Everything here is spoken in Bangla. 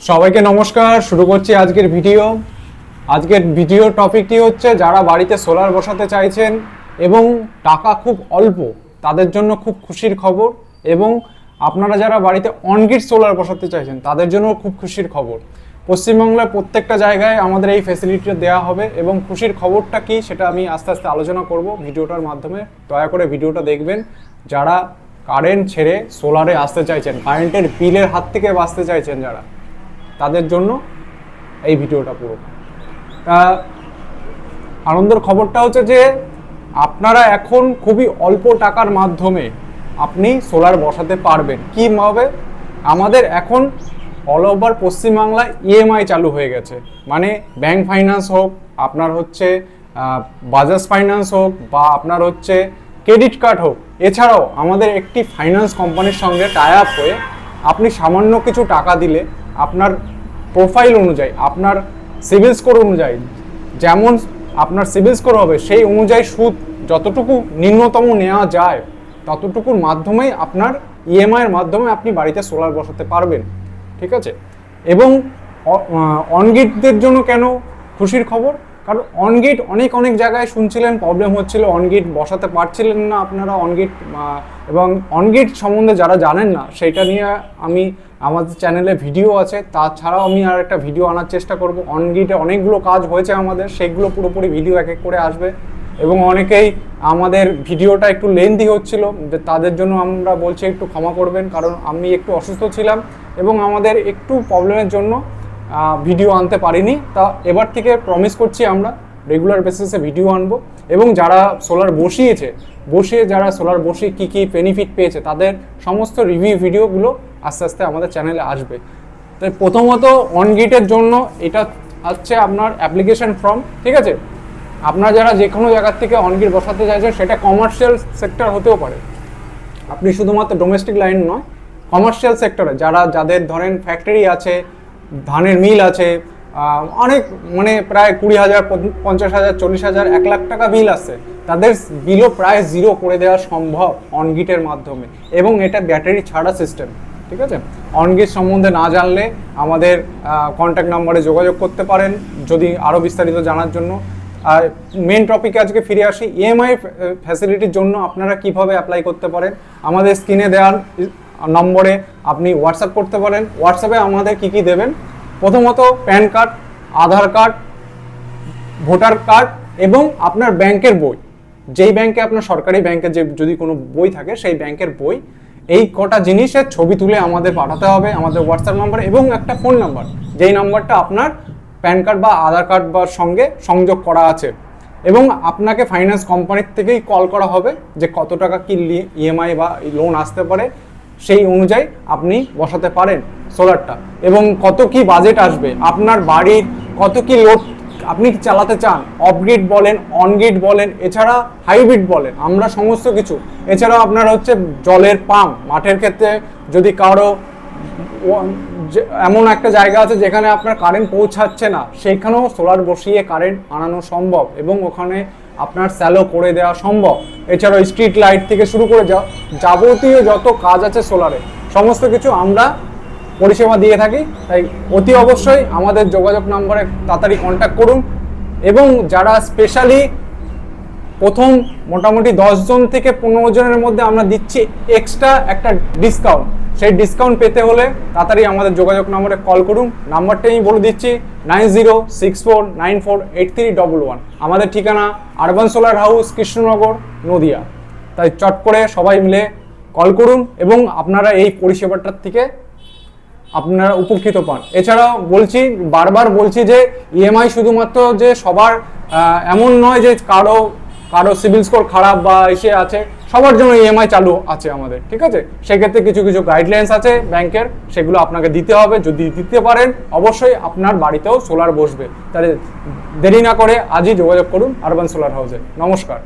সবাইকে নমস্কার। শুরু করছি আজকের ভিডিও টপিকটি হচ্ছে যারা বাড়িতে সোলার বসাতে চাইছেন এবং টাকা খুব অল্প, তাদের জন্য খুব খুশির খবর। এবং আপনারা যারা বাড়িতে অনগ্রিড সোলার বসাতে চাইছেন তাদের জন্য খুব খুশির খবর। পশ্চিমবাংলার প্রত্যেকটা জায়গায় আমাদের এই ফ্যাসিলিটিটা দেওয়া হবে এবং খুশির খবরটা কি সেটা আমি আস্তে আস্তে আলোচনা করব ভিডিওটার মাধ্যমে। দয়া করে ভিডিওটা দেখবেন। যারা কারেন্ট ছেড়ে সোলারে আসতে চাইছেন, কারেন্টের বিলের হাত থেকে বাঁচতে চাইছেন যারা, তাদের জন্য এই ভিডিওটা পুরো। আনন্দের খবরটা হচ্ছে যে আপনারা এখন খুবই অল্প টাকার মাধ্যমে আপনি সোলার বসাতে পারবেন। কীভাবে? আমাদের এখন অল ওভার পশ্চিমবাংলায় ইএমআই চালু হয়ে গেছে, মানে ব্যাংক ফাইন্যান্স হোক, আপনার হচ্ছে বাজাজ ফাইন্যান্স হোক, বা আপনার হচ্ছে ক্রেডিট কার্ড হোক। এছাড়াও আমাদের একটি ফাইন্যান্স কোম্পানির সঙ্গে টাই আপ হয়ে আপনি সামান্য কিছু টাকা দিলে আপনার প্রোফাইল অনুযায়ী, আপনার সিবিল স্কোর অনুযায়ী, যেমন আপনার সিবিল স্কোর হবে সেই অনুযায়ী সুদ যতটুকু নিম্নতম নেওয়া যায় ততটুকুর মাধ্যমেই আপনার ইএমআইয়ের মাধ্যমে আপনি বাড়িতে সোলার বসাতে পারবেন। ঠিক আছে? এবং অনগ্রিডদের জন্য কেন খুশির খবর? কারণ অনগ্রিড অনেক জায়গায় শুনছিলেন প্রবলেম হচ্ছিল, অনগ্রিড বসাতে পারছিলেন না আপনারা অনগ্রিড। এবং অনগ্রিড সম্বন্ধে যারা জানেন না সেটা নিয়ে আমি আমাদের চ্যানেলে ভিডিও আছে, তাছাড়াও আমি আর একটা ভিডিও আনার চেষ্টা করব। অনগ্রিডে অনেকগুলো কাজ হয়েছে আমাদের, সেগুলো পুরোপুরি ভিডিও এক এক করে আসবে। এবং অনেকেই আমাদের ভিডিওটা একটু লেন্থি হচ্ছিল, তাদের জন্য আমরা বলছি একটু ক্ষমা করবেন, কারণ আমি একটু অসুস্থ ছিলাম এবং আমাদের একটু প্রবলেমের জন্য ভিডিও আনতে পারিনি। তা এবার থেকে প্রমিস করছি আমরা রেগুলার বেসিসে ভিডিও আনবো। এবং যারা সোলার বসিয়ে যারা সোলার বসিয়ে কী কী বেনিফিট পেয়েছে তাদের সমস্ত রিভিউ ভিডিওগুলো আস্তে আস্তে আমাদের চ্যানেলে আসবে। তাই প্রথমত অনগ্রিডের জন্য এটা হচ্ছে আপনার অ্যাপ্লিকেশন ফর্ম। ঠিক আছে? আপনারা যারা যে কোনো জায়গার থেকে অনগ্রিড বসাতে চাইছেন, সেটা কমার্শিয়াল সেক্টর হতেও পারে, আপনি শুধুমাত্র ডোমেস্টিক লাইন নয়, কমার্শিয়াল সেক্টরে যাদের ধরেন ফ্যাক্টরি আছে, ধানের মিল আছে, অনেক মানে প্রায় 20,000, 50,000, 40,000, 1 লাখ টাকা বিল আসছে, তাদের বিলও প্রায় জিরো করে দেওয়া সম্ভব অনগ্রিডের মাধ্যমে। এবং এটা ব্যাটারি ছাড়া সিস্টেম। ঠিক আছে? অনগ্রিড সম্বন্ধে না জানলে আমাদের কন্ট্যাক্ট নাম্বারে যোগাযোগ করতে পারেন যদি আরও বিস্তারিত জানার জন্য। আর মেন টপিকে আজকে ফিরে আসি। ইএমআই ফ্যাসিলিটির জন্য আপনারা কিভাবে অ্যাপ্লাই করতে পারেন, আমাদের স্ক্রিনে দেওয়ার নম্বরে আপনি হোয়াটসঅ্যাপ করতে পারেন। হোয়াটসঅ্যাপে আমাদের কি দেবেন? প্রথমত প্যান কার্ড, আধার কার্ড, ভোটার কার্ড এবং আপনার ব্যাংকের বই, যেই ব্যাংকে আপনার সরকারি ব্যাংকে যে যদি কোনো বই থাকে সেই ব্যাংকের বই, এই কটা জিনিসের ছবি তুলে আমাদের পাঠাতে হবে আমাদের হোয়াটসঅ্যাপ নাম্বারে। এবং একটা ফোন নাম্বার, যেই নাম্বারটা আপনার প্যান কার্ড বা আধার কার্ড বা সঙ্গে সংযোগ করা আছে। এবং আপনাকে ফাইন্যান্স কোম্পানির থেকেই কল করা হবে যে কত টাকা কি ইএমআই বা লোন আসতে পারে, সেই অনুযায়ী আপনি বসাতে পারেন সোলারটা। এবং কত কি বাজেট আসবে, আপনার বাড়ির কত কি লোড আপনি চালাতে চান, অফগ্রিড বলেন, অনগ্রিড বলেন, এছাড়া হাইব্রিড বলেন, আমরা সমস্ত কিছু। এছাড়াও আপনার হচ্ছে জলের পাম্প, মাঠের ক্ষেত্রে যদি কারো এমন একটা জায়গা আছে যেখানে আপনার কারেন্ট পৌঁছাচ্ছে না, সেইখানেও সোলার বসিয়ে কারেন্ট আনানো সম্ভব এবং ওখানে আপনার স্যালো করে দেওয়া সম্ভব। এছাড়াও স্ট্রিট লাইট থেকে শুরু করে যাবতীয় যত কাজ আছে সোলারে, সমস্ত কিছু আমরা পরিষেবা দিয়ে থাকি। তাই অতি অবশ্যই আমাদের যোগাযোগ নম্বরে তাড়াতাড়ি কন্ট্যাক্ট করুন। এবং যারা স্পেশালি প্রথম মোটামুটি 10 জন থেকে 15 জনের মধ্যে আমরা দিচ্ছি এক্সট্রা একটা ডিসকাউন্ট, সেই ডিসকাউন্ট পেতে হলে তাড়াতাড়ি আমাদের যোগাযোগ নম্বরে কল করুন। নাম্বারটা আমি বলে দিচ্ছি 9064948311। আমাদের ঠিকানা urban solar house, Krishnanagar, Nadia. তাই চট করে সবাই মিলে কল করুন এবং আপনারা এই পরিষেবাটার থেকে আপনারা উপকৃত পান। এছাড়াও বারবার বলছি যে ইএমআই শুধুমাত্র যে সবার এমন নয় যে কারো সিবিল স্কোর খারাপ বা এসে আছে, সবার জন্য ইএমআই চালু আছে আমাদের। ঠিক আছে? সেক্ষেত্রে কিছু গাইডলাইন্স আছে ব্যাংকের, সেগুলো আপনাকে দিতে হবে। যদি দিতে পারেন অবশ্যই আপনার বাড়িতেও সোলার বসবে। তাহলে দেরি না করে আজই যোগাযোগ করুন আরবান সোলার হাউসে। নমস্কার।